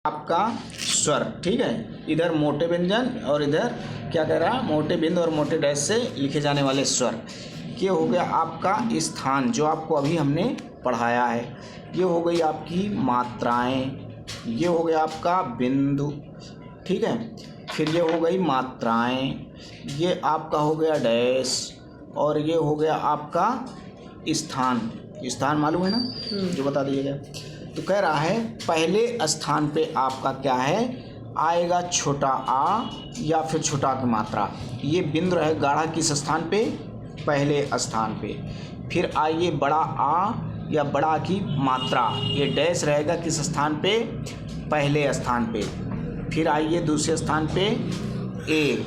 आपका स्वर, ठीक है। इधर मोटे व्यंजन और इधर क्या कह रहा है, मोटे बिंद और मोटे डैश से लिखे जाने वाले स्वर। ये हो गया आपका स्थान जो आपको अभी हमने पढ़ाया है। ये हो गई आपकी मात्राएं, ये हो गया आपका बिंदु, ठीक है। फिर ये हो गई मात्राएं, ये आपका हो गया डैश, और ये हो गया आपका स्थान। स्थान मालूम है ना, जो बता दिया गया। तो कह रहा है पहले स्थान पे आपका क्या है आएगा, छोटा आ या फिर छोटा की मात्रा। ये बिंदु है गाढ़ा किस स्थान पे, पहले स्थान पे। फिर आइए बड़ा आ या बड़ा की मात्रा, ये डैश रहेगा किस स्थान पे, पहले स्थान पे। फिर आइए दूसरे स्थान पे ए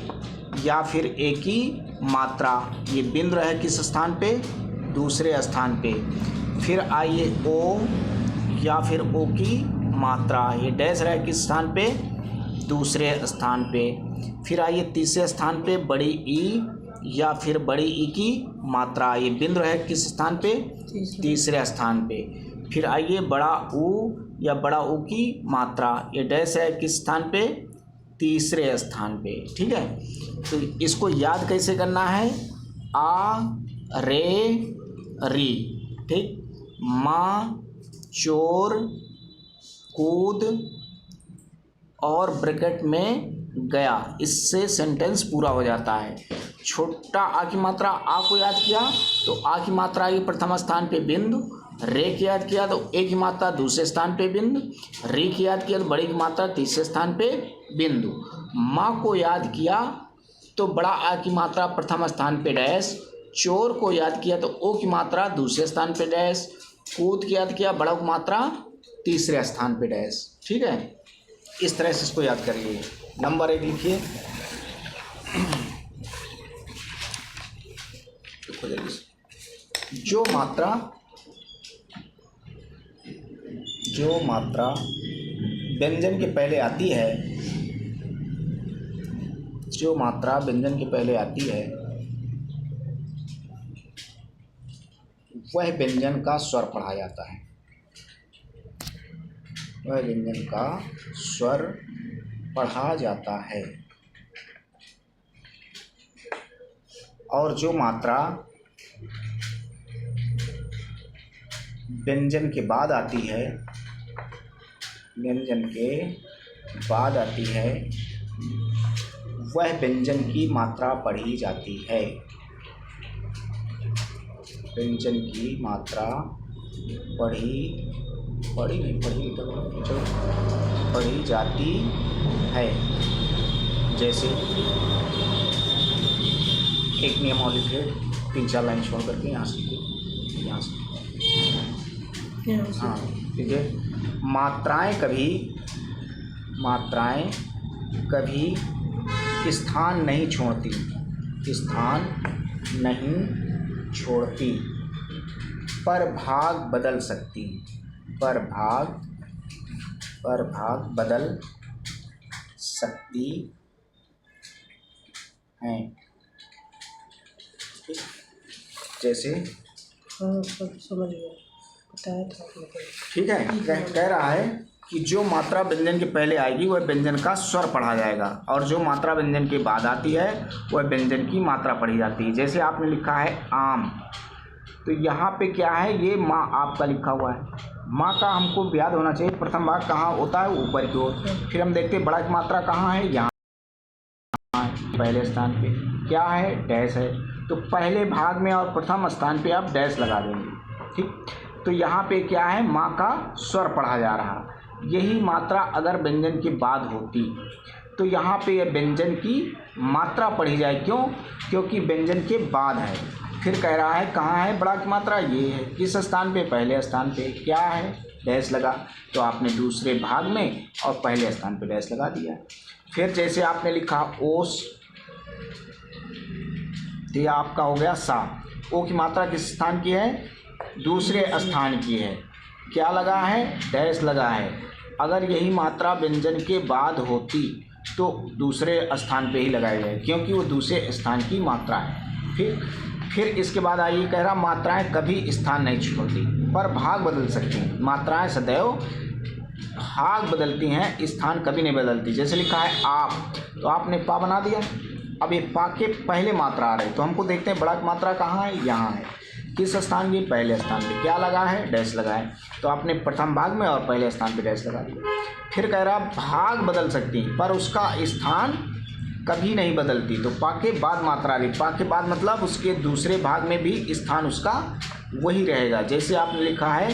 या फिर ए की मात्रा, ये बिंदु है किस स्थान पे, दूसरे स्थान पे। फिर आइए ओ या फिर ओ की मात्रा, ये डैश रहे किस स्थान पे, दूसरे स्थान पे। फिर आइए तीसरे स्थान पे बड़ी ई या फिर बड़ी ई की मात्रा, ये बिंदु है किस स्थान पे, तीसरे स्थान पे। फिर आइए बड़ा ऊ या बड़ा ऊ की मात्रा, ये डैश है किस स्थान पे, तीसरे स्थान पे, ठीक है। तो इसको याद कैसे करना है, आ रे री, ठीक। माँ चोर कूद और ब्रैकेट में गया, इससे सेंटेंस पूरा हो जाता है। छोटा आ की मात्रा, आ को याद किया तो आ की मात्रा आई प्रथम स्थान पे बिंदु, रे की याद किया तो ए की मात्रा दूसरे स्थान पे बिंदु, री की याद किया तो बड़ी की मात्रा तीसरे स्थान पे बिंदु। माँ को याद किया तो बड़ा आ की मात्रा प्रथम स्थान पे डैश, चोर को याद किया तो ओ की मात्रा दूसरे स्थान पे डैश, कूद की याद किया बड़ा की मात्रा तीसरे स्थान पे डैश, ठीक है। इस तरह से इसको याद करिए। नंबर 1 लिखिए, जो मात्रा व्यंजन के पहले आती है, जो मात्रा व्यंजन के पहले आती है वह व्यंजन का स्वर पढ़ा जाता है, वह व्यंजन का स्वर पढ़ा जाता है। और जो मात्रा व्यंजन के बाद आती है, व्यंजन के बाद आती है वह व्यंजन की मात्रा पढ़ी जाती है, व्यंजन की मात्रा पढ़ी जाती है। जैसे एक नियमावली लिखे, 3-4 लाइन छोड़ करके यहाँ से हाँ ठीक है। मात्राएं कभी स्थान नहीं छोड़ती, पर भाग बदल सकती हैं। जैसे समझ गया, बताया था, ठीक है। कह रहा है कि जो मात्रा व्यंजन के पहले आएगी वह व्यंजन का स्वर पढ़ा जाएगा, और जो मात्रा व्यंजन के बाद आती है वह व्यंजन की मात्रा पढ़ी जाती है। जैसे आपने लिखा है आम, तो यहाँ पे क्या है, ये माँ आपका लिखा हुआ है। माँ का हमको याद होना चाहिए प्रथम भाग कहाँ होता है, ऊपर की ओर। फिर हम देखते हैं बड़ा की मात्रा कहाँ है, यहाँ पहले स्थान पे क्या है, डैश है। तो पहले भाग में और प्रथम स्थान पे आप डैश लगा देंगे, ठीक। तो यहाँ पे क्या है, माँ का स्वर पढ़ा जा रहा। यही मात्रा अगर व्यंजन के बाद होती तो यहाँ पे यह व्यंजन की मात्रा पढ़ी जाए, क्यों, क्योंकि व्यंजन के बाद है। फिर कह रहा है कहाँ है बड़ा की मात्रा, ये है किस स्थान पे, पहले स्थान पे। क्या है, डैश लगा, तो आपने दूसरे भाग में और पहले स्थान पे डैश लगा दिया। फिर जैसे आपने लिखा ओस, तो ये आपका हो गया सा। ओ की मात्रा किस स्थान की है, दूसरे स्थान की है। क्या लगा है, डैश लगा है। अगर यही मात्रा व्यंजन के बाद होती तो दूसरे स्थान पे ही लगाई जाए, क्योंकि वो दूसरे स्थान की मात्रा है। फिर इसके बाद आइए, कह रहा मात्राएं कभी स्थान नहीं छोड़ती, पर भाग बदल सकती हैं। मात्राएं सदैव भाग बदलती हैं, स्थान कभी नहीं बदलती। जैसे लिखा है आप, तो आपने पा बना दिया। अब ये पा के पहले मात्रा आ रही, तो हमको देखते हैं बड़ा मात्रा कहाँ है, यहाँ है। किस स्थान पे? पहले स्थान पे। क्या लगा है? डैश लगा है। तो आपने प्रथम भाग में और पहले स्थान पे डैश लगा दिया। फिर कह रहा भाग बदल सकती पर उसका स्थान कभी नहीं बदलती। तो पा के बाद मात्रा आ रही, पा के बाद मतलब उसके दूसरे भाग में भी स्थान उसका वही रहेगा। जैसे आपने लिखा है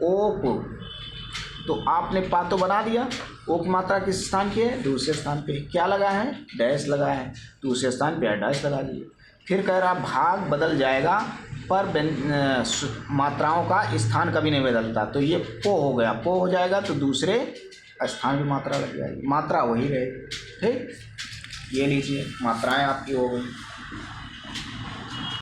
ओप, तो आपने पा तो बना दिया, ओ की मात्रा किस स्थान की है? दूसरे स्थान पे। क्या लगा है? डैश लगा है। दूसरे स्थान पे डैश लगा दिए। फिर कह रहा भाग बदल जाएगा पर मात्राओं का स्थान कभी नहीं बदलता। तो ये पो हो गया, पो हो जाएगा तो दूसरे स्थान पे मात्रा लग जाएगी, मात्रा वही रहेगी। ठीक, ये लीजिए मात्राएं आपकी हो गई।